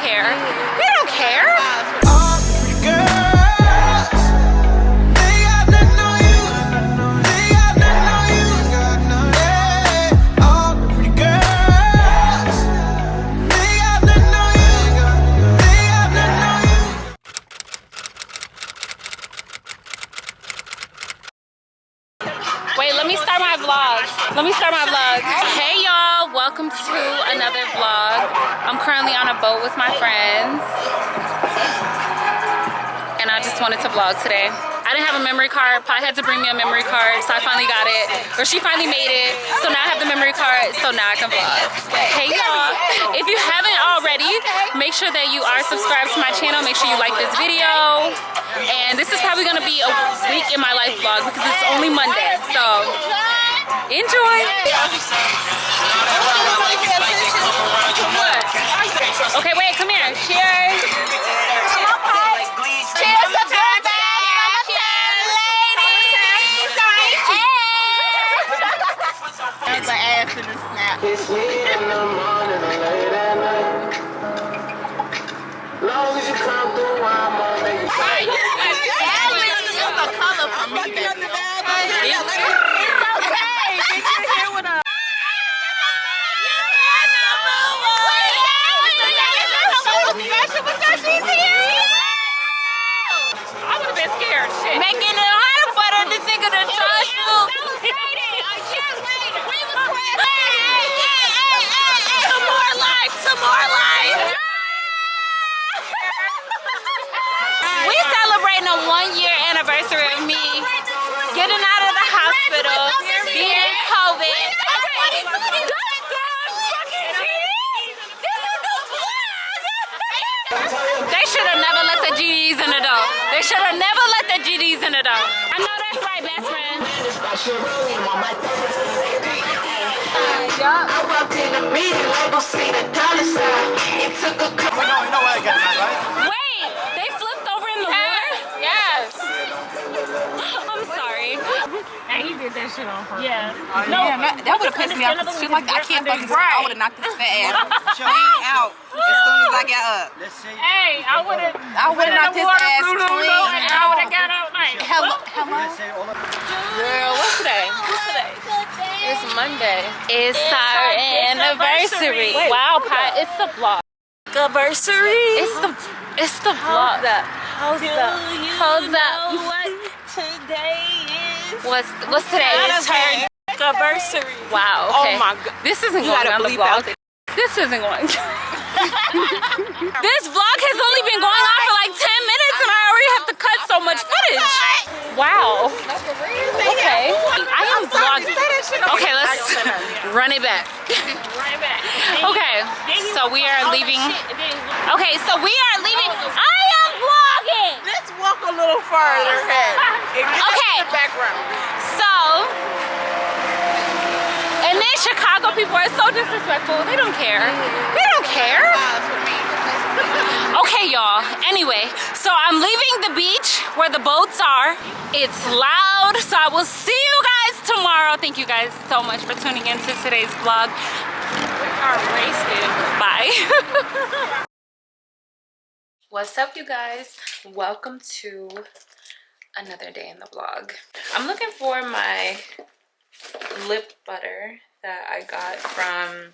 care. They don't care. Wait, let me start my vlog. Hey y'all, welcome to another vlog. I'm currently on a boat with my friends. And I just wanted to vlog today. I didn't have a memory card. Pi had to bring me a memory card, so I finally got it. Or she finally made it, so now I have the memory card, so now I can vlog. Hey y'all, if you haven't already, make sure that you are subscribed to my channel. Make sure you like this video. And this is probably gonna be a week in my life vlog because it's only Monday, so enjoy. Okay, wait, come here. Cheers. Cheers to good bad. Cheers, ladies. That's my ass in the snap. It's late in the morning or late at night. Long as you come through, I'm on it. It's the color for me, baby. It's okay. Did you hear what I... I would have been scared. Shit. Making it harder for them to think of the trust you. Some more life. We celebrating a 1-year anniversary of me getting out of the hospital, beating COVID. They should have never let the GDs in the door. They should have never let the GDs in the door. I know that's right, best friend. I walked in the meeting, label seen a dollar sign. It took a couple. You know where I got that, right? Wait, they flipped over in the water? Yes. I'm sorry. And he did that shit on purpose. Yeah. That would have pissed me off. Shit like that, I can't fucking sleep. I would have knocked this fat ass clean out as soon as I got up. Let's see. Hey, I would have knocked his ass clean and I would have got out like. Hello. Let's say all of it. Girl, what's today? It's Monday. It's our anniversary. Wow, Pat, it's the vlog. Anniversary. It's the vlog. Hold up. What today is? What's today? It's her anniversary. Wow. Okay. Oh my God. This isn't going on the vlog. This isn't going. This vlog has only been going on for like 10 minutes and I already have to cut so much footage. Wow. Okay. I am vlogging. Okay, let's run it back. Okay, so we are leaving. Okay, so we are leaving. I am vlogging. Let's walk a little farther ahead. Okay. Background. So, and then Chicago people are so disrespectful. They don't care. They don't care. Okay, y'all. Anyway, so I'm leaving the beach where the boats are. It's loud, so I will see you guys tomorrow. Thank you guys so much for tuning into today's vlog. We are wasted. Bye. What's up, you guys? Welcome to another day in the vlog. I'm looking for my lip butter that I got from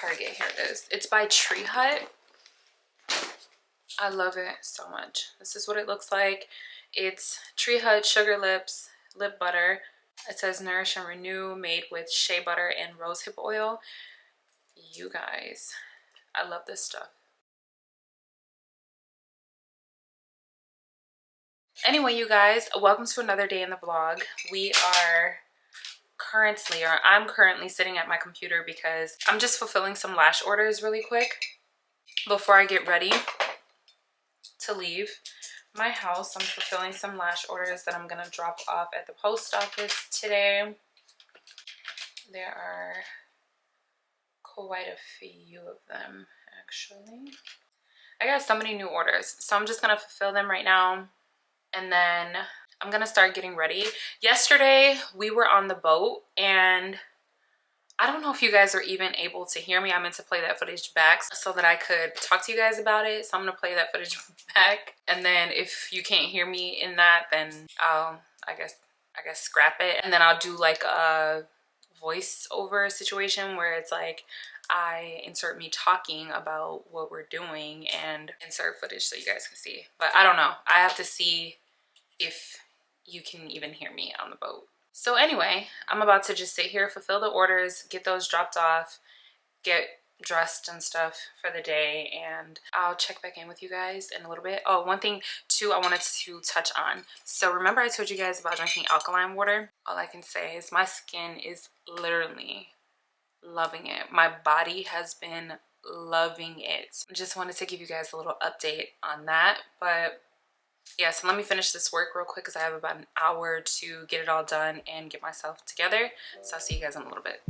Target. Here it is. It's by Tree Hut. I love it so much. This is what it looks like. It's Tree Hut Sugar Lips lip butter. It says Nourish and Renew, made with shea butter and rosehip oil. You guys, I love this stuff. Anyway, you guys, welcome to another day in the vlog. We are currently, or I'm currently sitting at my computer because I'm just fulfilling some lash orders really quick before I get ready to leave my house. I'm fulfilling some lash orders that I'm gonna drop off at the post office today. There are quite a few of them, actually. I got so many new orders, so I'm just gonna fulfill them right now, and then I'm gonna start getting ready. Yesterday we were on the boat and I don't know if you guys are even able to hear me. I meant to play that footage back so that I could talk to you guys about it. So I'm gonna play that footage back. And then if you can't hear me in that, then I'll, I guess scrap it. And then I'll do like a voiceover situation where it's like I insert me talking about what we're doing and insert footage so you guys can see. But I don't know. I have to see if you can even hear me on the boat. So anyway, I'm about to just sit here, fulfill the orders, get those dropped off, get dressed and stuff for the day, and I'll check back in with you guys in a little bit. Oh, one thing too I wanted to touch on. So remember I told you guys about drinking alkaline water? All I can say is my skin is literally loving it. My body has been loving it. Just wanted to give you guys a little update on that. But yeah, so let me finish this work real quick because I have about an hour to get it all done and get myself together. So I'll see you guys in a little bit.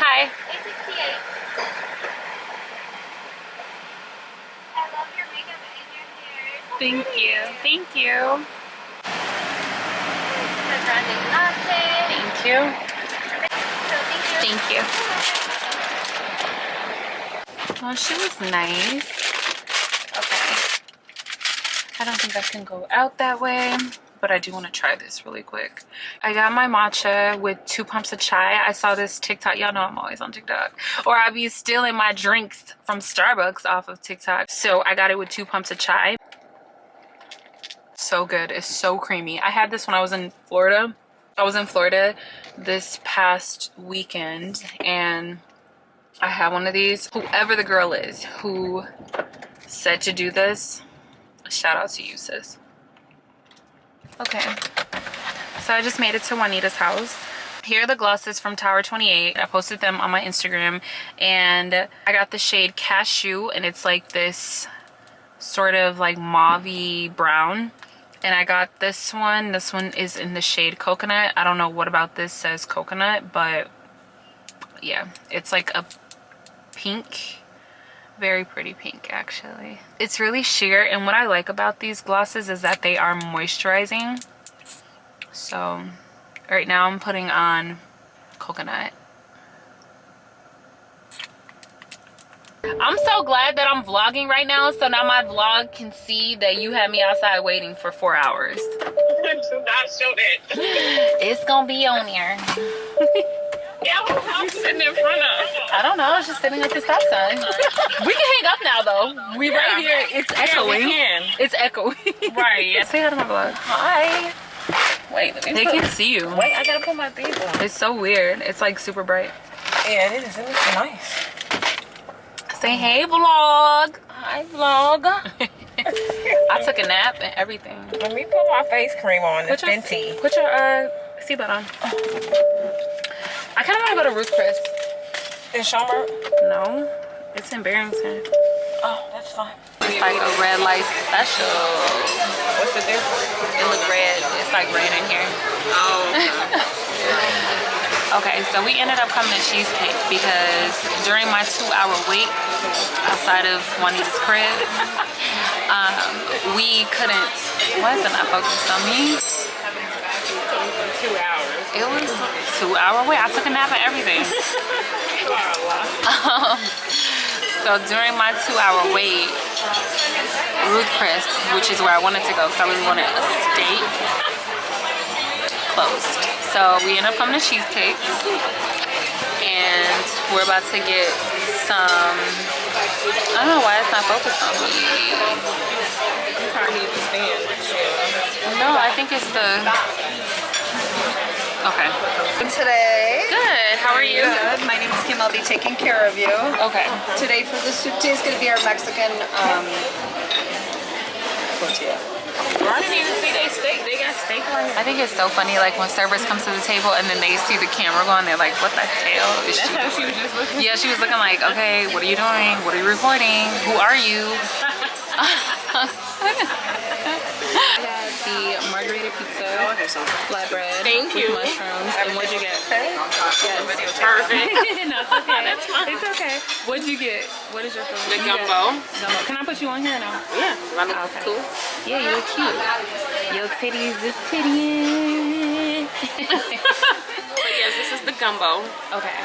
Hi. Thank you. Thank you. Thank you. Thank you. Oh, she was nice. Okay. I don't think I can go out that way, but I do want to try this really quick. I got my matcha with 2 pumps of chai. I saw this TikTok. Y'all know I'm always on TikTok. Or I be stealing my drinks from Starbucks off of TikTok. So I got it with 2 pumps of chai. So good. It's so creamy. I had this when I was in Florida. I was in Florida this past weekend and I had one of these. Whoever the girl is who said to do this, shout out to you, sis. Okay, so I just made it to Juanita's house. Here are the glosses from Tower 28. I posted them on my Instagram and I got the shade Cashew and it's like this sort of like mauve-y brown. And I got this one. This one is in the shade Coconut. I don't know what about this says coconut, but yeah, it's like a pink. Very pretty pink, actually. It's really sheer, and what I like about these glosses is that they are moisturizing. So right now I'm putting on Coconut. I'm so glad that I'm vlogging right now, so now my vlog can see that you had me outside waiting for 4 hours. Do not show that. It's gonna be on there. Yeah, I'm sitting in front of. I don't know, I was just sitting at the stop sign. We can hang up now though. We right here. It's echoing. It's echoing. Right, yeah. Say hi to my vlog. Hi. Wait, let me They can't see you. Wait, I gotta put my thing on. It's so weird. It's like super bright. Yeah, it is. It looks nice. Say hey vlog. Hi, vlog. I took a nap and everything. Let me put my face cream on. It's Put your Fenty. seatbelt on. I kind of want to go to Ruth Chris. In Schaumburg? No, it's in Barrington. Oh, that's fine. It's like a red light special. What's the difference? It looks red. It's like red in here. Oh. Okay, so we ended up coming to Cheesecake because during my 2-hour wait outside of Juanita's crib, we couldn't. Why is it not focused on me? 2 hours. It was a 2-hour wait. I took a nap and everything. So during my 2-hour wait, Ruth Chris, which is where I wanted to go, because I really wanted a steak, closed. So we ended up coming to Cheesecake, and we're about to get some. I don't know why it's not focused on me. You probably need to stand. No, I think it's the. Okay. Today. Good. How are you? Good. My name is Kim. I'll be taking care of you. Okay. Today for the soup day is going to be our Mexican tortilla. I didn't even see they steak. They got steak right here. I think it's so funny, like when servers come to the table and then they see the camera going, they're like, "What the hell is she?" That's how she was just looking. Yeah, she was looking like, "Okay, what are you doing? What are you recording? Who are you?" I got the margarita pizza, flatbread, Thank you. with mushrooms. And what'd you get? Yes. Perfect. No, it's okay. That's fine. It's okay. What'd you get? What is your favorite? The You got gumbo. Gumbo. Can I put you on here now? Yeah. I look Okay. cool. Yeah, you look cute. Your titties is tittying. But yes, this is the gumbo. Okay.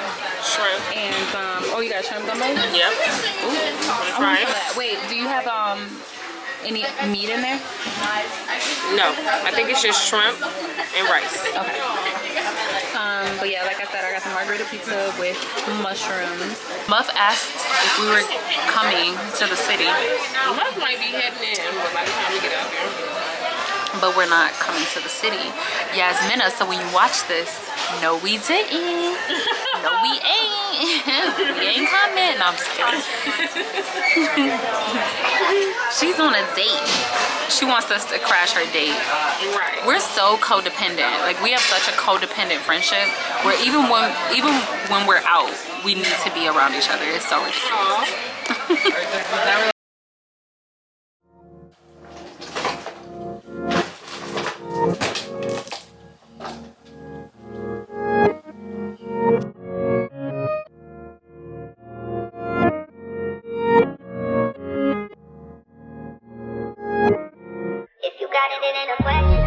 Shrimp. And oh, you got shrimp gumbo? Yep. Ooh, I want Try some of it. that. Wait, do you have any meat in there? No, I think it's just shrimp and rice. Okay. But yeah, like I said, I got the margarita pizza with mushrooms. Muff asked if we were coming to the city, Muff might be heading in, but by the time we get out there. but we're not coming to the city. Yasmina, so when you watch this, no we didn't. No we ain't. We ain't coming. No, I'm just kidding. She's on a date. She wants us to crash her date. Right. We're so codependent. Like we have such a codependent friendship where even when we're out, we need to be around each other. It's so ridiculous. If you got it, it ain't a question.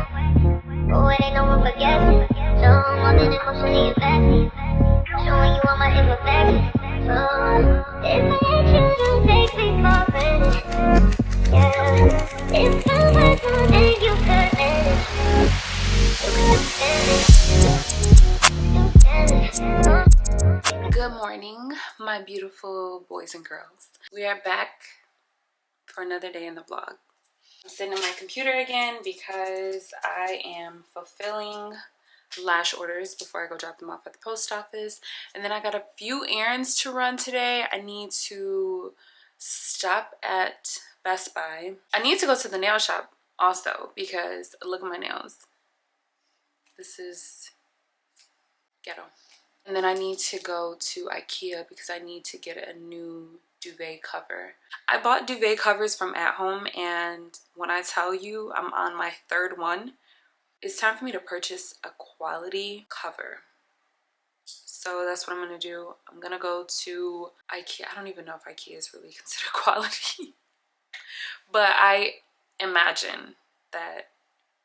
Oh, it ain't no one for guessing. So I'm more than emotionally invested. Showing you all my imperfections. So if I ask you to take me for granted, yeah. If I were to then you could manage. Good morning, my beautiful boys and girls. We are back for another day in the vlog. I'm sitting at my computer again because I am fulfilling lash orders before I go drop them off at the post office. And then I got a few errands to run today. I need to stop at Best Buy. I need to go to the nail shop also because look at my nails. This is ghetto. And then I need to go to Ikea because I need to get a new duvet cover. I bought duvet covers from At Home, and when I tell you I'm on my third one, it's time for me to purchase a quality cover. So that's what I'm gonna do. I'm gonna go to Ikea. I don't even know if Ikea is really considered quality, but I imagine that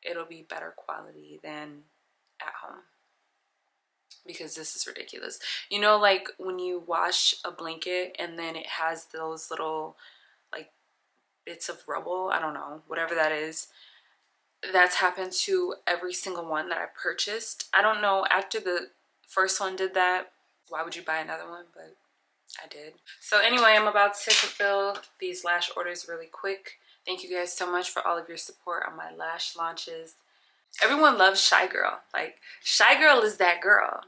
it'll be better quality than At Home, because this is ridiculous. You know, like when you wash a blanket and then it has those little like bits of rubble, I don't know, whatever that is. That's happened to every single one that I purchased. I don't know, after the first one did that, why would you buy another one? But I did. So anyway, I'm about to fulfill these lash orders really quick. Thank you guys so much for all of your support on my lash launches. Everyone loves Shy Girl. Like, Shy Girl is that girl.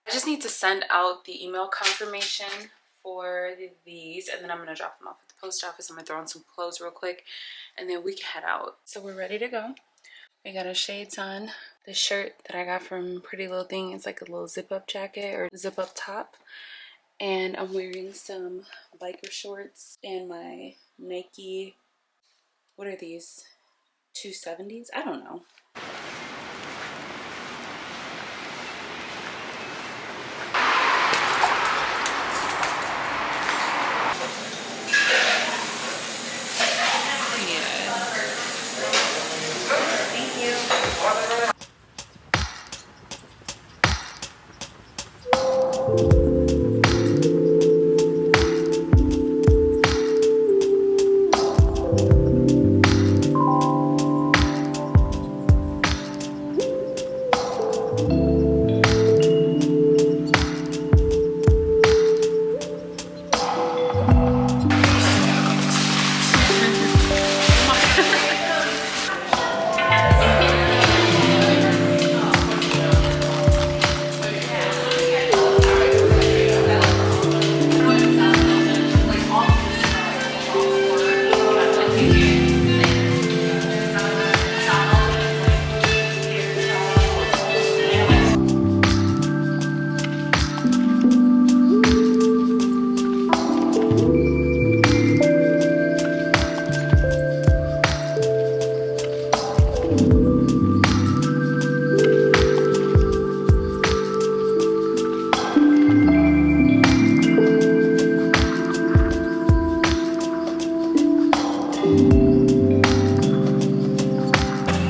I just need to send out the email confirmation for these, and then I'm gonna drop them off at the post office. I'm gonna throw on some clothes real quick, and then we can head out. So we're ready to go. We got our shades on. The shirt that I got from Pretty Little Thing is like a little zip-up jacket or zip-up top. And I'm wearing some biker shorts and my Nike, what are these? 270s? I don't know.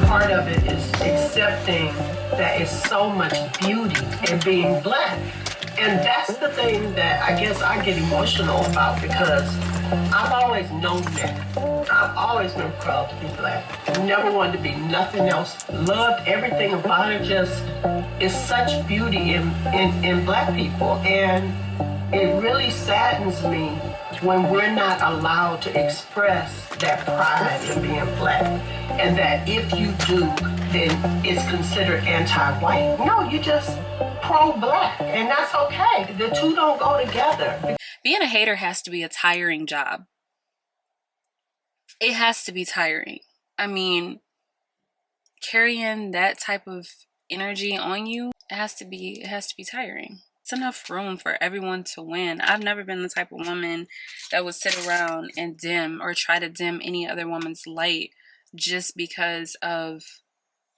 Part of it is accepting that it's so much beauty in being black. And that's the thing that I guess I get emotional about, because I've always known that. I've always been proud to be black. Never wanted to be nothing else. Loved everything about it. Just is such beauty in black people. And it really saddens me when we're not allowed to express that pride in being black. And that if you do, then it's considered anti-white. No, you just pro-black, and that's okay. The two don't go together. Being a hater has to be a tiring job. It has to be tiring. I mean, carrying that type of energy on you, it has to be tiring. It's enough room for everyone to win. I've never been the type of woman that would sit around and dim or try to dim any other woman's light just because of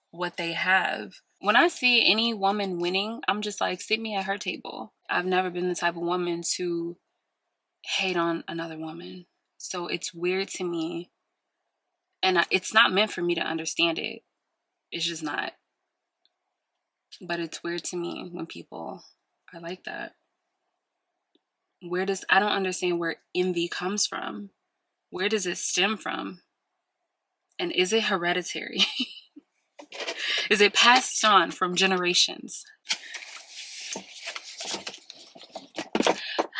what they have. When I see any woman winning, I'm just like, sit me at her table. I've never been the type of woman to hate on another woman. So it's weird to me. And it's not meant for me to understand it. It's just not. But it's weird to me when people are like that. I don't understand where envy comes from. Where does it stem from? And is it hereditary? Is it passed on from generations?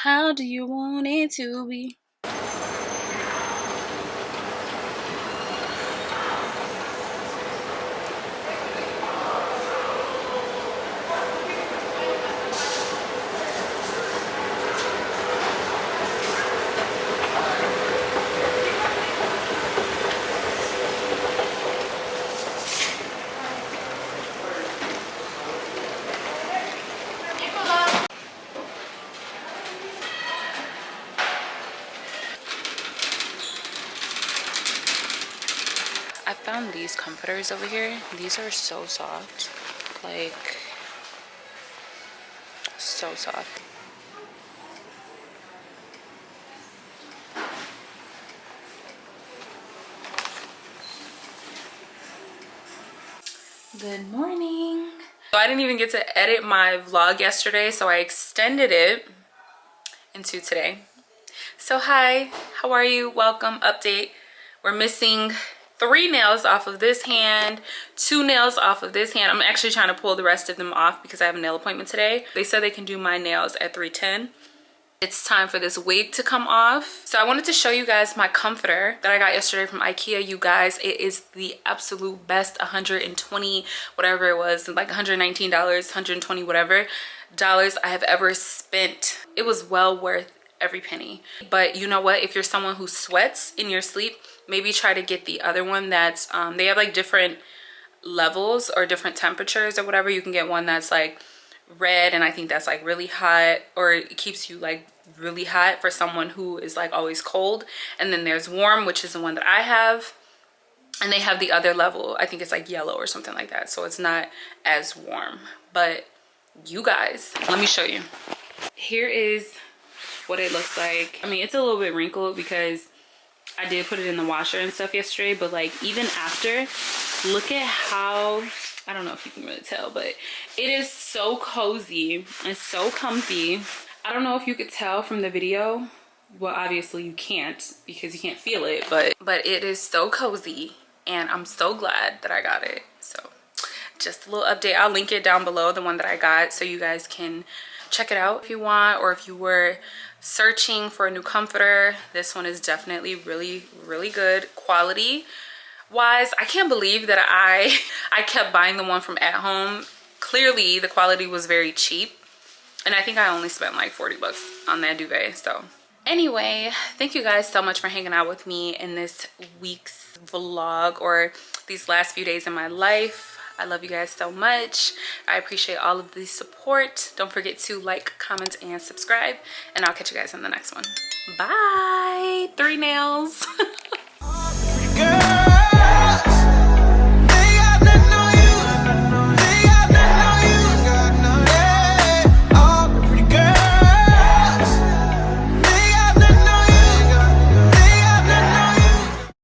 How do you want it to be? I found these comforters over here. These are so soft. Like, so soft. Good morning. So I didn't even get to edit my vlog yesterday, so I extended it into today. So hi, how are you? Welcome, update. We're missing 3 nails off of this hand, 2 nails off of this hand. I'm actually trying to pull the rest of them off because I have a nail appointment today. They said they can do my nails at 3:10. It's time for this wig to come off. So I wanted to show you guys my comforter that I got yesterday from Ikea. You guys, it is the absolute best. 120 whatever it was, like $119, 120 whatever dollars I have ever spent. It was well worth every penny. But you know what, if you're someone who sweats in your sleep, maybe try to get the other one that's they have like different levels or different temperatures or whatever. You can get one that's like red, and I think that's like really hot, or it keeps you like really hot for someone who is like always cold. And then there's warm, which is the one that I have, and they have the other level. I think it's like yellow or something like that, so it's not as warm. But you guys, let me show you. Here is what it looks like. I mean, it's a little bit wrinkled because I did put it in the washer and stuff yesterday, but like even after, look at how, I don't know if you can really tell, but it is so cozy and so comfy. I don't know if you could tell from the video, well, obviously you can't because you can't feel it, but it is so cozy and I'm so glad that I got it. So just a little update. I'll link it down below, the one that I got, so you guys can check it out if you want, or if you were searching for a new comforter. This one is definitely really, really good quality wise. I can't believe that I kept buying the one from At Home. Clearly the quality was very cheap, and I think I only spent like 40 bucks on that duvet. So anyway, thank you guys so much for hanging out with me in this week's vlog, or these last few days in my life. I love you guys so much. I appreciate all of the support. Don't forget to like, comment, and subscribe, and I'll catch you guys in the next one. Bye. 3 nails.